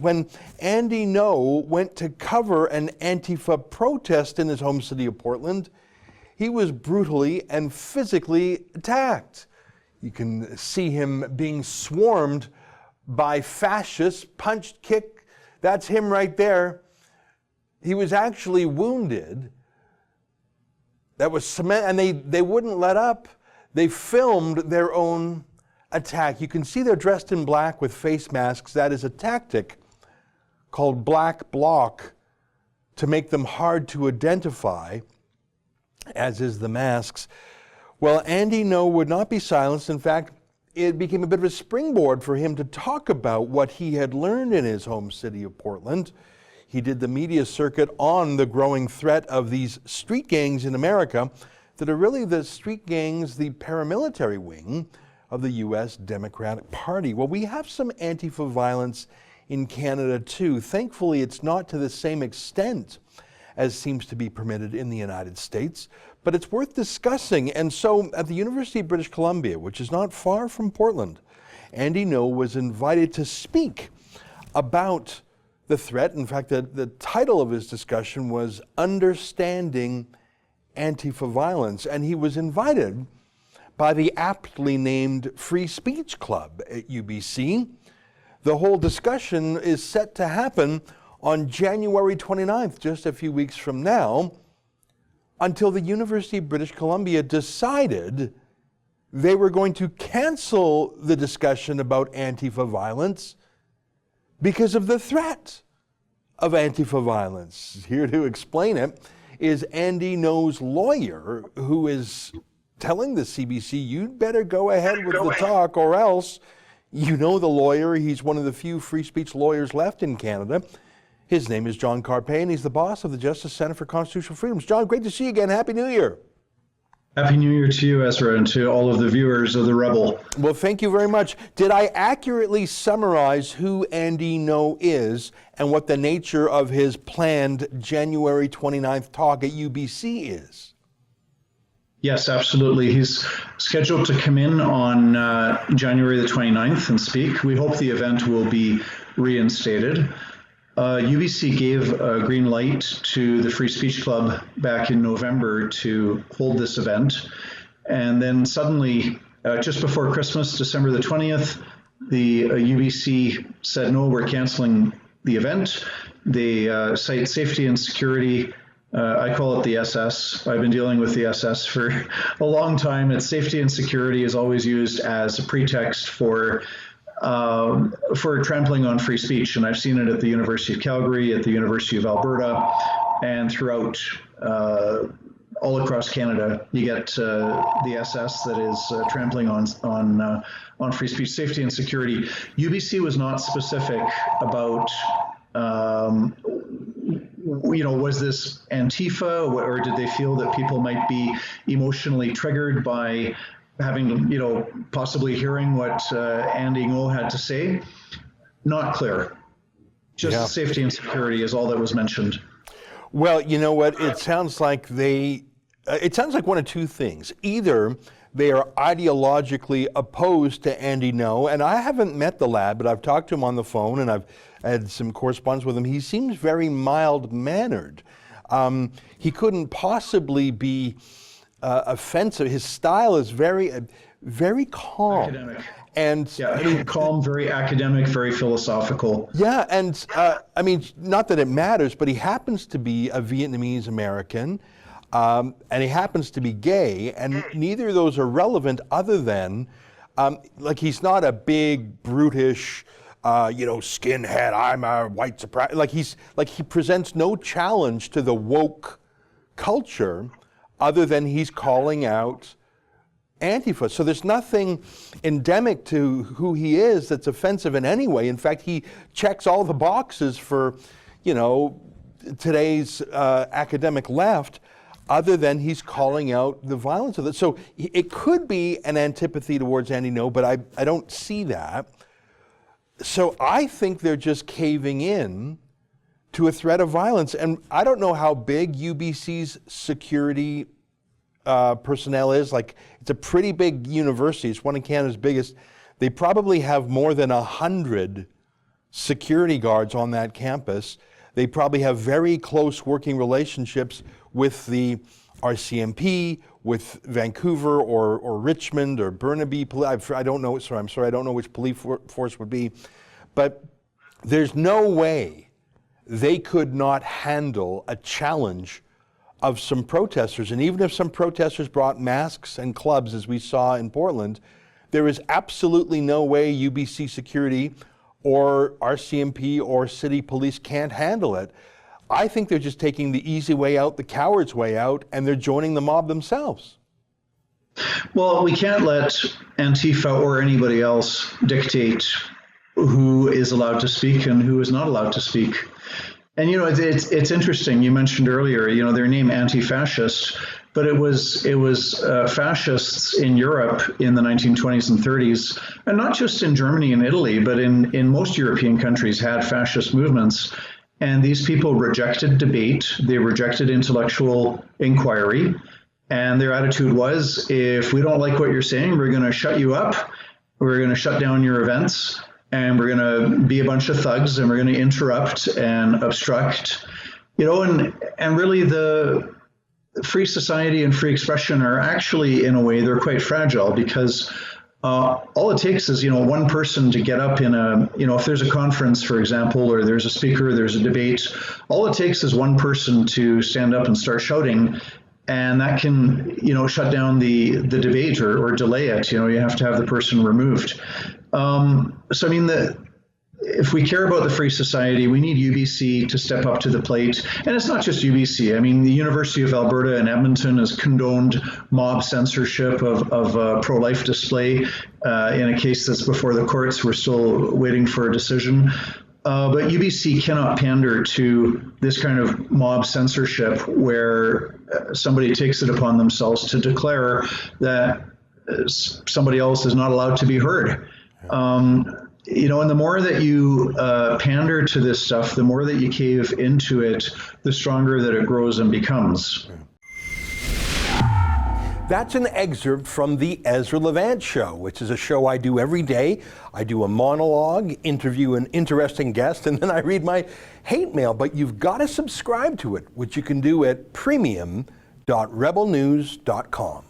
When Andy Ngo went to cover an Antifa protest in his home city of Portland, he was brutally and physically attacked. You can see him being swarmed by fascists, punched, kicked. That's him right there. He was actually wounded. That was cement, and they wouldn't let up. They filmed their own attack. You can see they're dressed in black with face masks. That is a tactic called black bloc to make them hard to identify, as is the masks. Well, Andy Ngo would not be silenced. In fact, it became a bit of a springboard for him to talk about what he had learned in his home city of Portland. He did the media circuit on the growing threat of these street gangs in America that are really the street gangs, the paramilitary wing of the U.S. Democratic Party. Well, we have some Antifa violence in Canada too. Thankfully, it's not to the same extent as seems to be permitted in the United States, but it's worth discussing. And so at the University of British Columbia, which is not far from Portland, Andy Ngo was invited to speak about the threat. In fact, the title of his discussion was Understanding Antifa Violence, and he was invited by the aptly named Free Speech Club at UBC. The whole discussion is set to happen on January 29th, just a few weeks from now, until the University of British Columbia decided they were going to cancel the discussion about Antifa violence because of the threat of Antifa violence. Here to explain it is Andy Ngo's lawyer, who is telling the CBC, you'd better go ahead with the talk, or else, you know the lawyer, he's one of the few free speech lawyers left in Canada. His name is John Carpay, and he's the boss of the Justice Center for Constitutional Freedoms. John, great to see you again. Happy New Year. Happy New Year to you, Ezra, and to all of the viewers of The Rebel. Well, thank you very much. Did I accurately summarize who Andy Ngo is and what the nature of his planned January 29th talk at UBC is? Yes, absolutely. He's scheduled to come in on January the 29th and speak. We hope the event will be reinstated. UBC gave a green light to the Free Speech Club back in November to hold this event. And then suddenly, just before Christmas, December the 20th, the UBC said, no, we're canceling the event. They cite safety and security. I call it the SS. I've been dealing with the SS for a long time. It's safety and security is always used as a pretext for trampling on free speech. And I've seen it at the University of Calgary, at the University of Alberta, and throughout all across Canada. You get the SS that is trampling on free speech, safety and security. UBC was not specific about was this Antifa, or did they feel that people might be emotionally triggered by having, possibly hearing what Andy Ngo had to say? Not clear. Just safety and security is all that was mentioned. Well, you know what? It sounds like one of two things. Either they are ideologically opposed to Andy Ngo, and I haven't met the lad, but I've talked to him on the phone, and I've had some correspondence with him. He seems very mild-mannered. He couldn't possibly be offensive. His style is very calm. Academic. And calm, very academic, very philosophical. Yeah, and not that it matters, but he happens to be a Vietnamese American, and he happens to be gay, and neither of those are relevant other than, he's not a big, brutish, skinhead, I'm a white supremacist. He presents no challenge to the woke culture other than he's calling out Antifa. So there's nothing endemic to who he is that's offensive in any way. In fact, he checks all the boxes for, today's academic left, other than he's calling out the violence of it. So it could be an antipathy towards Andy Ngo, but I don't see that. So I think they're just caving in to a threat of violence. And I don't know how big UBC's security personnel is. It's a pretty big university. It's one of Canada's biggest. They probably have more than 100 security guards on that campus. They probably have very close working relationships with the RCMP, with Vancouver or Richmond or Burnaby. I don't know. Sorry, I'm sorry. I don't know which police force would be, but there's no way they could not handle a challenge of some protesters. And even if some protesters brought masks and clubs, as we saw in Portland, there is absolutely no way UBC security or RCMP or city police can't handle it. I think they're just taking the easy way out, the coward's way out, and they're joining the mob themselves. Well, we can't let Antifa or anybody else dictate who is allowed to speak and who is not allowed to speak. And, you know, it's interesting. You mentioned earlier, you know, their name anti-fascist, but it was fascists in Europe in the 1920s and 30s, and not just in Germany and Italy, but in most European countries had fascist movements. And these people rejected debate. They rejected intellectual inquiry. And their attitude was, if we don't like what you're saying, we're going to shut you up. We're going to shut down your events. And we're going to be a bunch of thugs, and we're going to interrupt and obstruct. You know, and really the free society and free expression are actually, in a way, they're quite fragile, because all it takes is, you know, one person to get up in a, you know, if there's a conference, for example, or there's a speaker, there's a debate, all it takes is one person to stand up and start shouting, and that can, you know, shut down the debate or delay it. You know, you have to have the person removed. So, I mean, if we care about the free society, we need UBC to step up to the plate. And it's not just UBC. I mean, the University of Alberta in Edmonton has condoned mob censorship of a pro-life display in a case that's before the courts. We're still waiting for a decision. But UBC cannot pander to this kind of mob censorship where somebody takes it upon themselves to declare that somebody else is not allowed to be heard. You know, and the more that you pander to this stuff, the more that you cave into it, the stronger that it grows and becomes. That's an excerpt from the Ezra Levant Show, which is a show I do every day. I do a monologue, interview an interesting guest, and then I read my hate mail. But you've got to subscribe to it, which you can do at premium.rebelnews.com.